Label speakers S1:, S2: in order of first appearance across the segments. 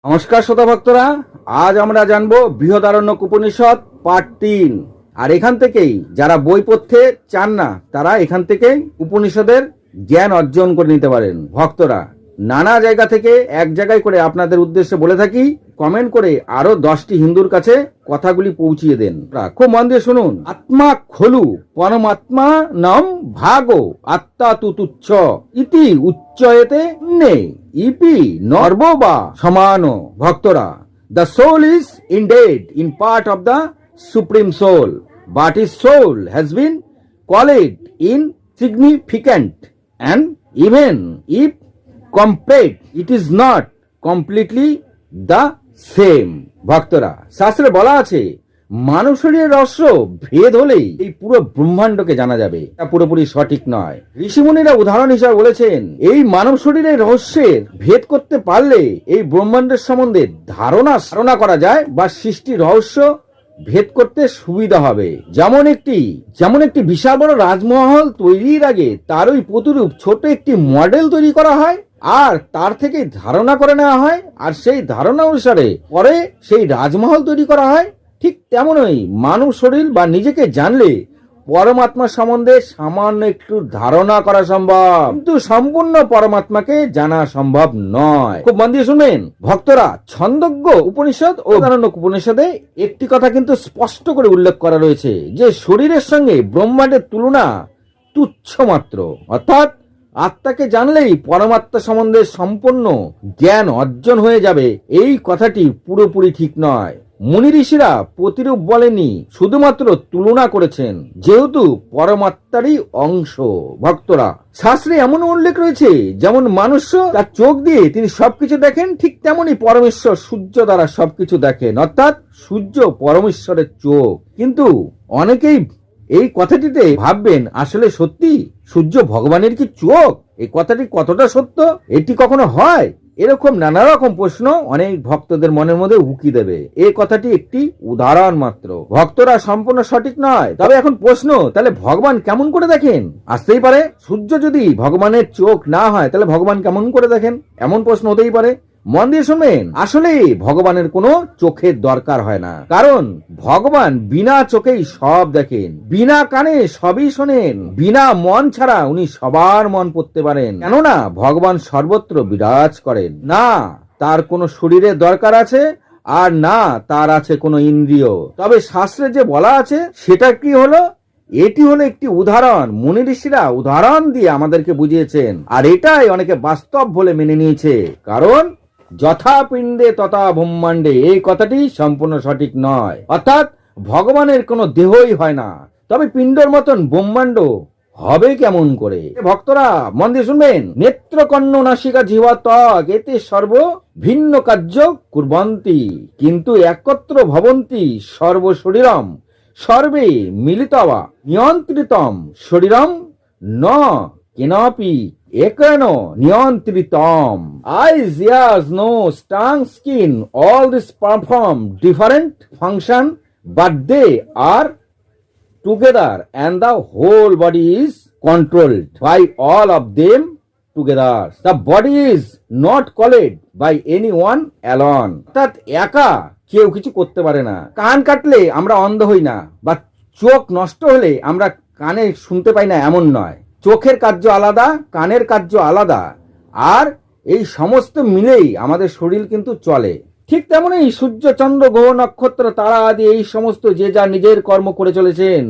S1: নমস্কার শ্রোতা ভক্তরা, আজ আমরা জানবো বৃহদারণ্যক উপনিষদ পার্ট 3। আর এখান থেকেই যারা বই পড়তে চান না তারা এখান থেকেই উপনিষদের জ্ঞান অর্জন করে নিতে পারেন। ভক্তরা, নানা জায়গা থেকে এক জায়গায় করে আপনাদের উদ্দেশ্যে বলে থাকি, কমেন্ট করে আরো 10টি হিন্দুর কাছে কথাগুলি পৌঁছিয়ে দেন। খুব মন দিয়ে শুনুন। আত্মা খলু পরমাত্মা নাম ভাগো আত্মা তু তুচ্ছ ইতি উচ্চয়েতে নে ইপি নর্ব বা সমান। ভক্তরা, the soul is indeed in part of the supreme soul, but his soul has been called insignificant, and even if complete, it is not completely the same. ভক্তরা, শাস্ত্রে বলা আছে মানব শরীরের রহস্য ভেদ হলেই এই পুরো ব্রহ্মাণ্ডকে জানা যাবে। তা পুরোপুরি সঠিক নয়। ঋষিমুনিরা উদাহরণ হিসাবে বলেছেন এই মানব শরীরের রহস্যের ভেদ করতে পারলে এই ব্রহ্মাণ্ডের সম্বন্ধে ধারণা করা যায় বা সৃষ্টির রহস্য ভেদ করতে সুবিধা হবে। যেমন একটি বিশাল বড় রাজমহল তৈরির আগে তার ওই প্রতিরূপ ছোট একটি মডেল তৈরি করা হয় আর তার থেকে ধারণা করে নেওয়া হয়, আর সেই ধারণা অনুসারে পরে সেই রাজমহল তৈরি করা হয়। ঠিক তেমনই মানব শরীর বা নিজেকে জানলে পরমাত্মা সম্বন্ধে সামান্য একটু ধারণা করা সম্ভব, কিন্তু সম্পূর্ণ পরমাত্মাকে জানা সম্ভব নয়। খুব মন দিয়ে শুনবেন ভক্তরা। ছন্দোগ্য উপনিষদ ও বৃহদারণ্যক উপনিষদে একটি কথা কিন্তু স্পষ্ট করে উল্লেখ করা রয়েছে যে শরীরের সঙ্গে ব্রহ্মাণ্ডের তুলনা তুচ্ছ মাত্র। অর্থাৎ আত্মাকে জানলেই পরমাত্মা সম্বন্ধে সম্পূর্ণ জ্ঞান অর্জন হয়ে যাবে, এই কথাটি পুরোপুরি ঠিক নয়। মুনি ঋষিরা প্রতিরূপ বলেনি, শুধুমাত্র তুলনা করেছেন, যেহেতু পরমাত্মারই অংশ। ভক্তরা, শাস্ত্রে এমন উল্লেখ রয়েছে যেমন মানুষ তার চোখ দিয়ে তিনি সবকিছু দেখেন, ঠিক তেমনি পরমেশ্বর সূর্য দ্বারা সবকিছু দেখেন। অর্থাৎ সূর্য পরমেশ্বরের চোখ। কিন্তু অনেকেই এই কথাটিতে ভাববেন আসলে সত্যি সূর্য ভগবানের কি চোখ? এই কথাটি কতটা সত্য? এটি কখনো হয়? এরকম নানা রকম প্রশ্ন অনেক ভক্তদের মনের মধ্যে উকি দেবে। এই কথাটি একটি উদাহরণ মাত্র। ভক্তরা, সম্পূর্ণ সঠিক নয়। তবে এখন প্রশ্ন, তাহলে ভগবান কেমন করে দেখেন? আসতেই পারে, সূর্য যদি ভগবানের চোখ না হয় তাহলে ভগবান কেমন করে দেখেন? এমন প্রশ্ন হতেই পারে। মন দিয়ে শুনবেন, আসলে ভগবানের কোনো চোখের দরকার হয় না, কারণ ভগবান বিনা চোখেই সব দেখেন, বিনা কানে সবই শোনেন, বিনা মন ছাড়া উনি সবার মন পড়তে পারেন, কেননা ভগবান সর্বত্র বিরাজ করেন। না তার কোনো শরীরের দরকার আছে, আর না তার আছে কোনো ইন্দ্রিয়। তবে শাস্ত্রে যে বলা আছে সেটা কি হলো? এটি হলো একটি উদাহরণ। মুনি ঋষিরা উদাহরণ দিয়ে আমাদেরকে বুঝিয়েছেন, আর এটাই অনেকে বাস্তব বলে মেনে নিয়েছে, কারণ যথা পিণ্ডে তথা ব্রহ্মাণ্ডে, এই কথাটি সম্পূর্ণ সঠিক নয়। অর্থাৎ ভগবানের কোনো দেহই হয় না, তবে পিণ্ডর মতন ব্রহ্মাণ্ড হবে কেমন করে? ভক্তরা, মন দিয়ে শুনবেন। নেত্র কর্ণ নাসিকা জিহ্বা ত্বক এতে সর্ব ভিন্ন কার্য কুর্বন্তি, কিন্তু একত্র ভবন্তি সর্ব শরীরম সর্বে মিলিতবা নিয়ন্ত্রিতম শরীরম ন কেনাপি Eken নিয়ন্ত্রিতম। Eyes, ears, nose, tongue, skin, all this perform different function, but they are together and the whole body is controlled by all of them together. The body is not called by anyone alone. অর্থাৎ একা কেউ কিছু করতে পারে না। কান কাটলে আমরা অন্ধ হই না, বা চোখ নষ্ট হলে আমরা কানে শুনতে পাই না, এমন নয়। চোখের কার্য আলাদা, কানের কার্য আলাদা, আর এই সমস্ত মিলেই আমাদের শরীর কিন্তু চলে। ঠিক তেমনই সূর্য, চন্দ্র, গ্রহ, নক্ষত্র, তারা আদি এই সমস্ত যে যা নিজের কর্ম করে চলেছেন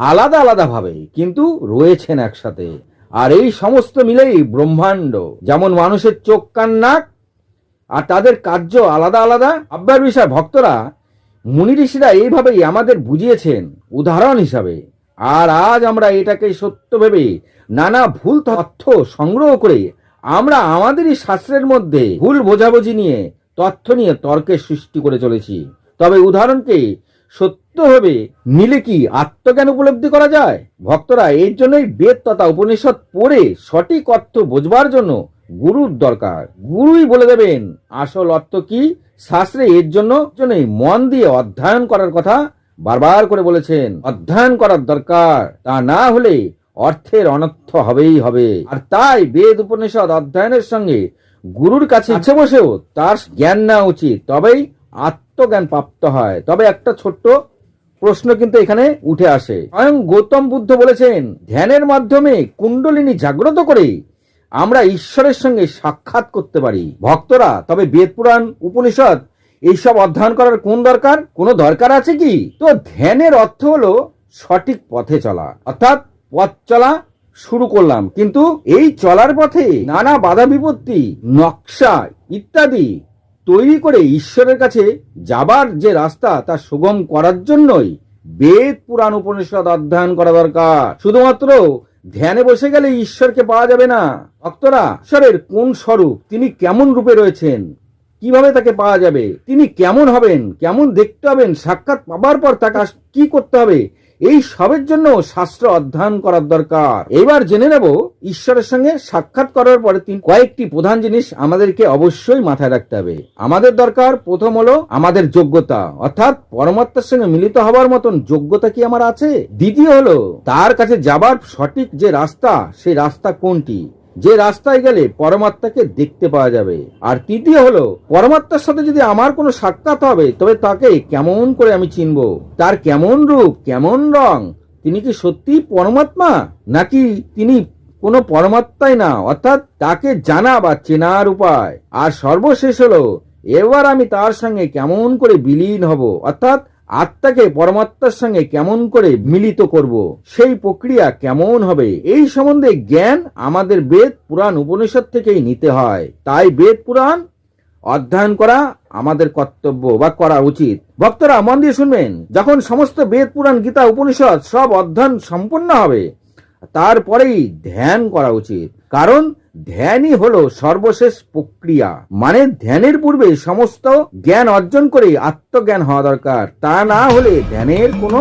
S1: আলাদা আলাদা ভাবে, কিন্তু রয়েছেন একসাথে। আর এই সমস্ত মিলেই ব্রহ্মাণ্ড। যেমন মানুষের চোখ, কান, নাক, আর তাদের কার্য আলাদা আলাদা। আব্বার বিষয় ভক্তরা, মুনি ঋষিরা এইভাবেই আমাদের বুঝিয়েছেন উদাহরণ হিসাবে। আর আজ আমরা এটাকে সত্য ভেবে নানা ভুল তথ্য সংগ্রহ করে আমরা আমাদেরই শাস্ত্রের মধ্যে ভুল বোঝাবুঝি নিয়ে তথ্য নিয়ে তর্কের সৃষ্টি করে চলেছি। তবে উদাহরণকে সত্য ভেবে নিলে কি আত্মজ্ঞান উপলব্ধি করা যায়? ভক্তরা, এর জন্যই বেদ তথা উপনিষদ পড়ে সঠিক অর্থ বোঝবার জন্য গুরুর দরকার। গুরুই বলে দেবেন আসল অর্থ কি। শাস্ত্রে এর জন্যই মন দিয়ে অধ্যয়ন করার কথা বারবার করে বলেছেন। অধ্যয়ন করার দরকার, তা না হলে অর্থের অনর্থ হবেই হবে। আর তাই বেদ উপনিষদ অধ্যয়নের সঙ্গে গুরুর কাছে ইচ্ছে বসেও তার জ্ঞান নেওয়া উচিত, তবেই আত্মজ্ঞান প্রাপ্ত হয়। তবে একটা ছোট্ট প্রশ্ন কিন্তু এখানে উঠে আসে। স্বয়ং গৌতম বুদ্ধ বলেছেন, ধ্যানের মাধ্যমে কুণ্ডলিনী জাগ্রত করে আমরা ঈশ্বরের সঙ্গে সাক্ষাৎ করতে পারি। ভক্তরা, তবে বেদ পুরাণ উপনিষদ এইসব অধ্যয়ন করার কোনো দরকার আছে কি? তো ধ্যানের অর্থ হলো সঠিক পথে চলা, অর্থাৎ পথ চলা শুরু করলাম, কিন্তু এই চলার পথে নানা বাধা বিপত্তি, নকশা ইত্যাদি তৈরি করে ঈশ্বরের কাছে যাবার যে রাস্তা তা সুগম করার জন্যই বেদ পুরাণ উপনিষদ অধ্যয়ন করা দরকার। শুধুমাত্র ধ্যানে বসে গেলে ঈশ্বরকে পাওয়া যাবে না। ভক্তরা, ঈশ্বরের কোন স্বরূপ, তিনি কেমন রূপে রয়েছেন, কিভাবে তাকে পাওয়া যাবে, তিনি কেমন হবেন, কেমন দেখতে হবেন, সাক্ষাৎ পাবার পর তাকে কি করতে হবে, এই সবের জন্য শাস্ত্র অধ্যয়ন করার দরকার। এবার জেনে নেব ঈশ্বরের সঙ্গে সাক্ষাৎ করার পরে কয়েকটি প্রধান জিনিস আমাদেরকে অবশ্যই মাথায় রাখতে হবে। আমাদের দরকার, প্রথম হলো আমাদের যোগ্যতা, অর্থাৎ পরমাত্মার সঙ্গে মিলিত হবার মতন যোগ্যতা কি আমার আছে। দ্বিতীয় হলো তার কাছে যাবার সঠিক যে রাস্তা, সেই রাস্তা কোনটি, যে রাস্তায় গেলে পরমাত্মাকে দেখতে পাওয়া যাবে। আর তৃতীয় হলো পরমাত্মার সাথে যদি আমার কোনো সাক্ষাৎ হবে, তবে তাকে কেমন করে আমি চিনব, তার কেমন রূপ, কেমন রং, তিনি কি সত্যি পরমাত্মা নাকি তিনি কোনো পরমাত্মাই না, অর্থাৎ তাকে জানা বা চেনার উপায়। আর সর্বশেষ হলো এবার আমি তার সঙ্গে কেমন করে বিলীন হব, অর্থাৎ আত্মাকে পরমাত্মার সঙ্গে কেমন করে মিলিত করব, সেই প্রক্রিয়া কেমন হবে, এই সম্বন্ধে জ্ঞান আমাদের বেদ পুরাণ উপনিষদ থেকেই নিতে হয়। তাই বেদ পুরাণ অধ্যয়ন করা আমাদের কর্তব্য বা করা উচিত। ভক্তরা, মন দিয়ে শুনবেন, যখন সমস্ত বেদ পুরাণ গীতা উপনিষদ সব অধ্যয়ন সম্পন্ন হবে, তারপরেই ধ্যান করা উচিত। কারণ ধ্যানই হলো সর্বশেষ প্রক্রিয়া। মানে ধ্যানের পূর্বে সমস্ত জ্ঞান অর্জন করে আত্মজ্ঞান হওয়া দরকার, তা না হলে ধ্যানের কোনো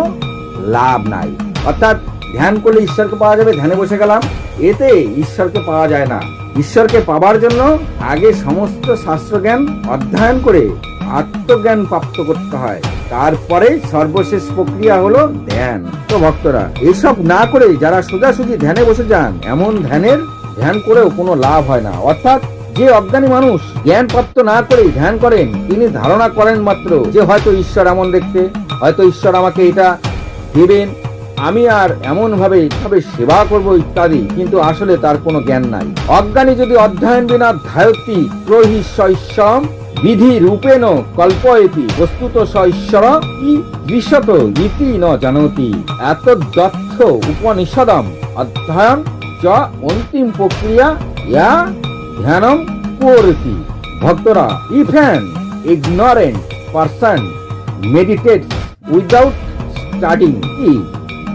S1: লাভ নাই। অর্থাৎ ধ্যান করলে ঈশ্বরকে পাওয়া যাবে, ধ্যানে বসে গেলাম, এতে ঈশ্বরকে পাওয়া যায় না। ঈশ্বরকে পাবার জন্য আগে সমস্ত শাস্ত্র জ্ঞান অধ্যয়ন করে আত্মজ্ঞান প্রাপ্ত করতে হয়, তারপরে সর্বশেষ প্রক্রিয়া হলো ধ্যান। তো ভক্তরা, এসব না করে যারা সোজাসুজি ধ্যানে বসে যান, এমন ধ্যান করেও কোনো লাভ হয় না। অর্থাৎ যে অজ্ঞানী মানুষ জ্ঞান প্রাপ্ত না করে ধ্যান করেন, তিনি ধারণা করেন মাত্র যে হয়তো ঈশ্বর এমন দেখতে, হয়তো ঈশ্বর আমাকে এটা দেবেন, আমি আর এমন ভাবে সেবা করব ইত্যাদি, কিন্তু আসলে তার কোনো জ্ঞান নাই। অজ্ঞানী যদি অধ্যয়ন বিনা ধ্যায়তি প্রহি ঈশ্বর বিধি রূপেণ কল্পয়তি বস্তুত স ঈশ্বর কি দৃশ্যত ইতি ন জানতি। এত দত্থ উপনিষদম অধ্যয়ন চ অন্তিম প্রক্রিয়া ইয়া ধ্যানম করতি। ভক্তরা, if an ignorant person meditates without studying, he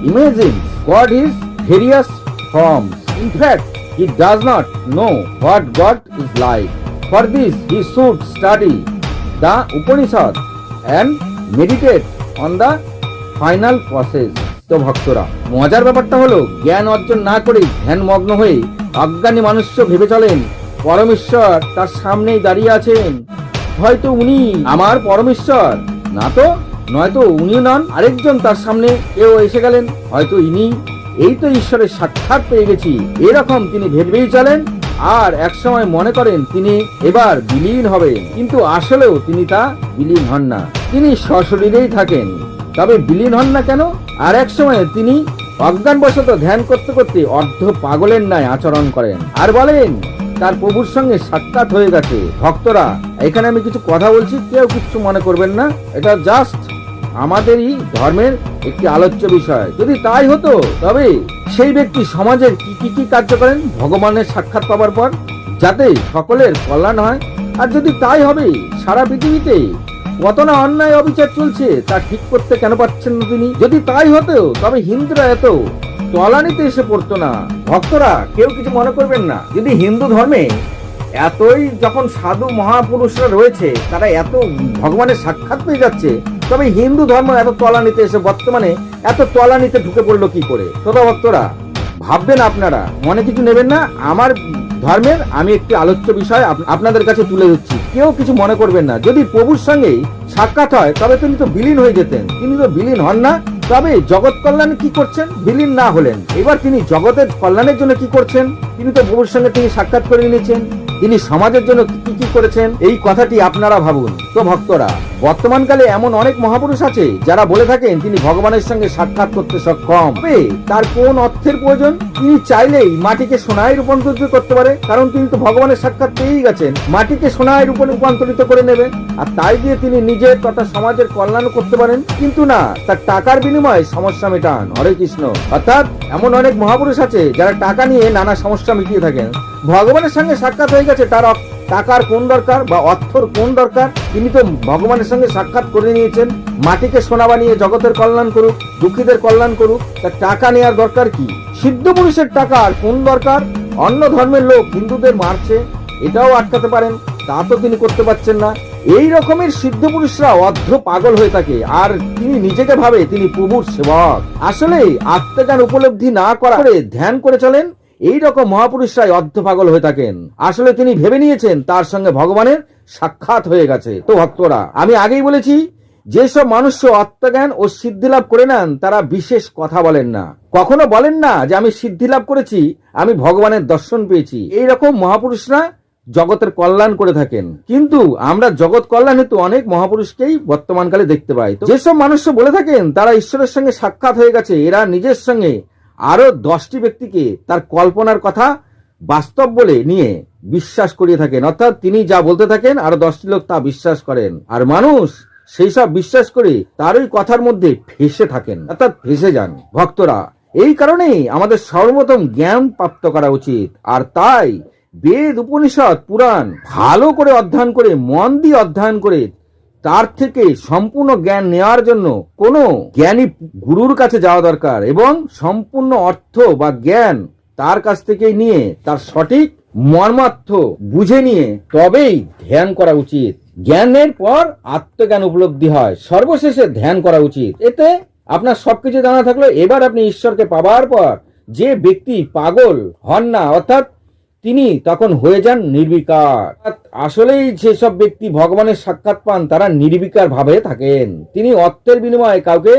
S1: imagines God is various forms. In fact, he does not know what God is like. For this, he should study the Upanishad and meditate on the final process. তো ভক্তরা, মজার ব্যাপারটা হলো জ্ঞান অর্জন না করে ধ্যান মগ্ন হয়ে অজ্ঞানী মানুষ ভেবে চলেন পরমেশ্বর তার সামনেই দাঁড়িয়ে আছেন, হয়তো উনি আমার পরমেশ্বর, না তো নয়তো উনি নন, আরেকজন তার সামনে কেউ এসে গেলেন, হয়তো ইনি, এই তো ঈশ্বরের সাক্ষাৎ পেয়ে গেছি, এরকম তিনি ভেবেই চলেন। আর একসময় মনে করেন তিনি এবার বিলীন হবেন, কিন্তু আসলেও তিনি তা বিলীন হন না, তিনি সশরীরেই থাকেন। তবে বিলীন হন না কেন? আর এক সময় তিনি অজ্ঞানবশত ধ্যান করতে করতে অর্ধ পাগলের ন্যায় আচরণ করেন আর বলেন তার প্রভুর সঙ্গে সাক্ষাৎ হয়ে গেছে। ভক্তরা, এখানে আমি কিছু কথা বলছি, কেউ কিছু মনে করবেন না, এটা জাস্ট আমাদেরই ধর্মের একটি আলোচ্য বিষয়। যদি তাই হতো, তবে সেই ব্যক্তি সমাজের কি কার্য করেন ভগবানের সাক্ষাৎ পাবার পর, যাতে সকলের কল্যাণ হয়। আর যদি তাই হবে, সারা পৃথিবীতে কত না অন্যায় অবিচার চলছে, তা ঠিক করতে কেন পারছেন না তিনি? যদি তাই হতো, তবে হিন্দুরা এত তলানিতে এসে পড়তো না। ভক্তরা, কেউ কিছু মনে করবেন না, যদি হিন্দু ধর্মে এতই যখন সাধু মহাপুরুষরা রয়েছে, তারা এত ভগবানের সাক্ষাৎ পেয়ে যাচ্ছে, তবে হিন্দু ধর্ম এত তলানিতে এসে বর্তমানে এত তলানিতে ঢুকে পড়লো কি করে? তবে ভক্তরা, ভাববেন আপনারা, মনে কিছু নেবেন না, আমার ধর্মের আমি একটি আলোচ্য বিষয় আপনাদের কাছে তুলে দিচ্ছি, কেউ কিছু মনে করবেন না। যদি প্রভুর সঙ্গে সাক্ষাৎ হয়, তবে তিনি তো বিলীন হয়ে যেতেন, তিনি তো বিলীন হন না। তবে জগৎ কল্যাণে কি করছেন? বিলীন না হলেন, এবার তিনি জগতের কল্যাণের জন্য কি করছেন? তিনি তো প্রভুর সঙ্গে তিনি সাক্ষাৎ করে নিয়েছেন, তিনি সমাজের জন্য কি কি করেছেন এই কথাটি আপনারা ভাবুন। তো ভক্তরা, বর্তমানকালে এমন অনেক মহাপুরুষ আছে যারা বলে থাকেন তিনি ভগবানের সঙ্গে সাক্ষাৎ করতে সক্ষম। তবে তার কোন অর্থের প্রয়োজন? তিনি চাইলেই মাটিকে সোনায় রূপান্তরিত করতে পারে, কারণ তিনি তো ভগবানের সাক্ষাৎ পেয়েই গেছেন। মাটিকে সোনায় রূপান্তরিত করে নেবেন, আর তাই দিয়ে তিনি নিজের তথা সমাজের কল্যাণ করতে পারেন। কিন্তু না, তার টাকার বিনিময়ে সমস্যা মেটান। হরে কৃষ্ণ। অর্থাৎ এমন অনেক মহাপুরুষ আছে যারা টাকা নিয়ে নানা সমস্যা মিটিয়ে থাকেন। ভগবানের সঙ্গে সাক্ষাৎ হয়ে গেছে, তার টাকার কোন দরকার বা অর্থর কোন দরকার? তিনি তো ভগবানের সঙ্গে সাক্ষাৎ করে নিয়েছেন। মাটিকে সোনা বানিয়ে জগতের কল্যাণ করুক, দুঃখীদের কল্যাণ করুক, তার টাকা নেওয়ার দরকার কি? সিদ্ধ পুরুষের টাকার কোন দরকার? অন্য ধর্মের লোক হিন্দুদের মারছে, এটাও আটকাতে পারেন, তা তো তিনি করতে পারছেন না। এই রকমের সিদ্ধ পুরুষরা অর্ধ পাগল হয়ে থাকে, আর তিনি নিজেকে ভাবে তিনি প্রভুর সেবক। আসলে আত্মজ্ঞান উপলব্ধি না করে ধ্যান করে চলেন, এই রকম মহাপুরুষরাই অর্ধ পাগল হয়ে থাকেন। আসলে তিনি ভেবে নিয়েছেন তার সঙ্গে ভগবানের সাক্ষাৎ হয়ে গেছে। তো ভক্তরা, আমি আগেই বলেছি, যেসব মানুষ আত্মজ্ঞান ও সিদ্ধি লাভ করে নেন তারা বিশেষ কথা বলেন না, কখনো বলেন না যে আমি সিদ্ধি লাভ করেছি, আমি ভগবানের দর্শন পেয়েছি। এই রকম মহাপুরুষরা জগতের কল্যাণ করে থাকেন। কিন্তু আমরা জগৎ কল্যাণ হেতু অনেক মহাপুরুষকেই বর্তমানকালে দেখতে পাই। তো যেসব মানুষ বলে থাকেন তারা ঈশ্বরের সঙ্গে সাক্ষাৎ হয়ে গেছে, এরা নিজের সঙ্গে আরো 10টি ব্যক্তিকে তার কল্পনার কথা বাস্তব বলে নিয়ে বিশ্বাস করিয়ে থাকেন। অর্থাৎ তিনি যা বলতে থাকেন আরো 10টি লোক তা বিশ্বাস করেন, আর মানুষ সেই সব বিশ্বাস করে তার ওই কথার মধ্যে ফেসে থাকেন, অর্থাৎ ফেসে যান। ভক্তরা, এই কারণেই আমাদের সর্বপ্রথম জ্ঞান প্রাপ্ত করা উচিত। আর তাই বেদ, উপনিষদ, পুরাণ ভালো করে অধ্যয়ন করে, মন দিয়ে অধ্যয়ন করে তার থেকে সম্পূর্ণ জ্ঞান নেওয়ার জন্য কোনো জ্ঞানী গুরুর কাছে যাওয়া দরকার, এবং সম্পূর্ণ অর্থ বা জ্ঞান তার কাছ থেকে নিয়ে তার সঠিক মর্মার্থ বুঝে নিয়ে তবেই ধ্যান করা উচিত। জ্ঞানের পর আত্মজ্ঞান উপলব্ধি হয়, সর্বশেষে ধ্যান করা উচিত। এতে আপনার সবকিছু জানা থাকলো। এবার আপনি ঈশ্বরকে পাবার পর যে ব্যক্তি পাগল হন না, অর্থাৎ তিনি তখন হয়ে যান নির্বিকার। আসলেই যেসব ব্যক্তি ভগবানের সাক্ষাৎ পান তারা নির্বিকার ভাবে থাকেন। তিনি অর্থের বিনিময়ে কাউকে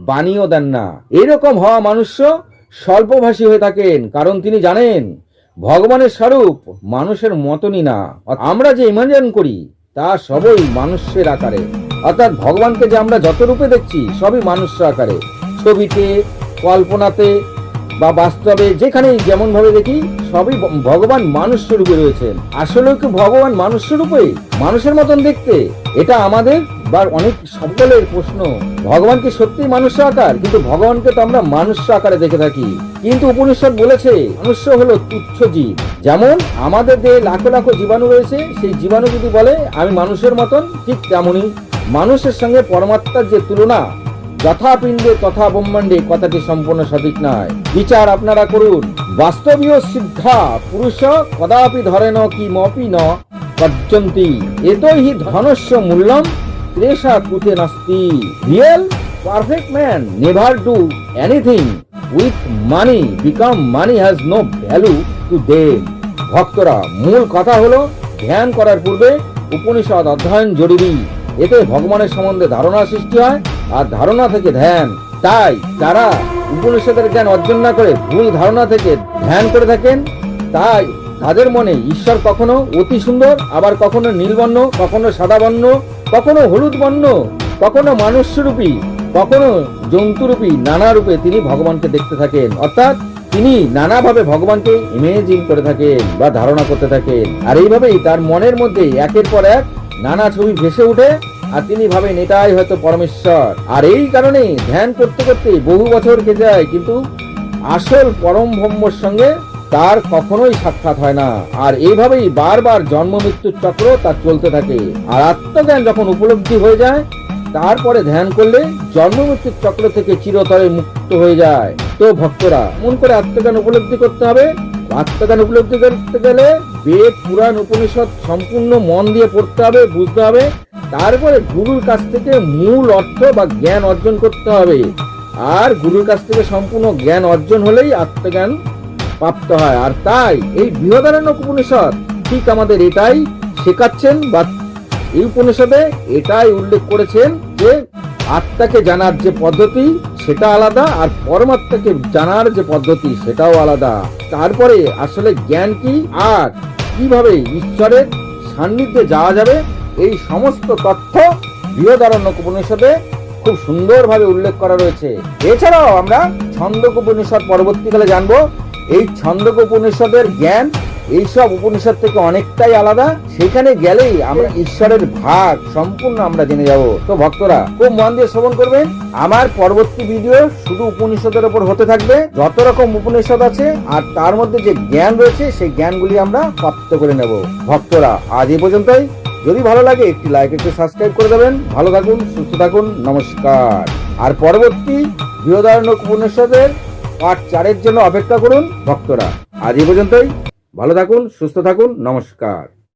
S1: বানিয়েও দেন না। এরকম হওয়া মানুষ স্বল্পভাষী হয়ে থাকেন, কারণ তিনি জানেন ভগবানের স্বরূপ মানুষের মতনই না। আমরা যে ইমাজিন করি তা সবই মানুষের আকারে, অর্থাৎ ভগবানকে যে আমরা যত রূপে দেখছি সবই মানুষের আকারে, ছবিতে, কল্পনাতে বা বাস্তবে যেখানেই যেমন ভাবে দেখি সবই ভগবান মানুষ রূপে রয়েছেন। আসলে কি ভগবান মানুষ রূপে, মানুষের মতন দেখতে? এটা আমাদের বা অনেক সকলের প্রশ্ন। ভগবান কি সত্যি মানুষের আকার? কিন্তু ভগবানকে তো আমরা মানুষ্য আকারে দেখে থাকি। কিন্তু উপনিষদ বলেছে মনুষ্য হলো তুচ্ছ জীব। যেমন আমাদের দেহে লাখো লাখো জীবাণু রয়েছে, সেই জীবাণু যদি বলে আমি মানুষের মতন, ঠিক তেমনই মানুষের সঙ্গে পরমাত্মার যে তুলনা, যথা পিণ্ডে তথা ব্রহ্মাণ্ডে, কথাটি সম্পূর্ণ সঠিক নয়। বিচার আপনারা করুন। বাস্তবীয় সিদ্ধা পুরুষ কদাপি ধরেন কি মপি ন পর্যন্তি, এতই হি ধনস্য মূল্যম ত্রেষা কুতে নাস্তি। Real perfect man never do anything with money, because money has no value to them. ভক্তরা, মূল কথা হলো ধ্যান করার পূর্বে উপনিষদ অধ্যয়ন জরুরি। এতে ভগবানের সম্বন্ধে ধারণা সৃষ্টি হয়, আর ধারণা থেকে ধ্যান। তাই যারা উপনিষদের জ্ঞান অর্জন না করে ভুল ধারণা থেকে ধ্যান করে থাকেন, তাই তাদের মনে ঈশ্বর কখনো অতি সুন্দর, আবার কখনো নীলবর্ণ, কখনো সাদা বর্ণ, কখনো হলুদ বর্ণ, কখনো মানুষরূপী, কখনো জন্তুরূপী, নানা রূপে তিনি ভগবানকে দেখতে থাকেন। অর্থাৎ তিনি নানাভাবে ভগবানকে ইমেজিন করে থাকেন বা ধারণা করতে থাকেন। আর এইভাবেই তার মনের মধ্যে একের পর এক নানা ছবি ভেসে উঠে, আর তিনি ভাবেন এটাই হয়তো পরমেশ্বর। আর এই কারণে ধ্যান করতে করতে বহু বছর কেটে যায়, কিন্তু আসল পরম ব্রহ্মর সঙ্গে তার কখনোই সাক্ষাৎ হয় না। আর এইভাবেই বারবার জন্ম মৃত্যুর চক্র তার চলতে থাকে। আর আত্মজ্ঞান যখন উপলব্ধি হয়ে যায়, তারপরে ধ্যান করলে জন্ম মৃত্যুর চক্র থেকে চিরতরে মুক্ত হয়ে যায়। তো ভক্তরা, মন করে আত্মজ্ঞান উপলব্ধি করতে হবে। আত্মজ্ঞান উপলব্ধি করতে গেলে বেদ, পুরাণ, উপনিষদ সম্পূর্ণ মন দিয়ে পড়তে হবে, বুঝতে হবে। তারপরে গুরুর কাছ থেকে মূল অর্থ বা জ্ঞান অর্জন করতে হবে। আর গুরুর কাছ থেকে সম্পূর্ণ জ্ঞান অর্জন হলেই আত্মজ্ঞান প্রাপ্ত হয়। আর তাই এই বৃহদারণ্যক উপনিষদ ঠিক আমাদের এটাই শেখাচ্ছেন, বা এই উপনিষদে এটাই উল্লেখ করেছেন যে আত্মাকে জানার যে পদ্ধতি সেটা আলাদা, আর পরমাত্মাকে জানার যে পদ্ধতি সেটাও আলাদা। তারপরে আসলে জ্ঞান কি আর কিভাবে ঈশ্বরের সান্নিধ্যে যাওয়া যাবে, এই সমস্ত তথ্য বৃহদারণ্যক উপনিষদে খুব সুন্দরভাবে উল্লেখ করা রয়েছে। এছাড়াও আমরা ছন্দক উপনিষদ পরবর্তীকালে জানবো। এই ছন্দক উপনিষদের জ্ঞান এইসব উপনিষদ থেকে অনেকটাই আলাদা। সেখানে গেলেই আমরা ঈশ্বরের ভাগ সম্পূর্ণ আমরা জেনে যাব। তো ভক্তরা খুব মন দিয়ে শ্রবণ করবেন। আমার পরবর্তী ভিডিও শুধু উপনিষদের উপর হতে থাকবে। যত রকম উপনিষদ আছে আর তার মধ্যে যে জ্ঞান রয়েছে সেই জ্ঞানগুলি আমরা প্রাপ্ত করে নেব। ভক্তরা আজ এই পর্যন্তই। যদি ভালো লাগে একটি লাইক, একটি সাবস্ক্রাইব করে দেবেন। ভালো থাকুন, সুস্থ থাকুন, নমস্কার। আর পরবর্তী বৃহদারণ্যক উপনিষদের পার্ট 4 এর জন্য অপেক্ষা করুন ভক্তরা। আজ এই পর্যন্তই। ভালো থাকুন, সুস্থ থাকুন, নমস্কার।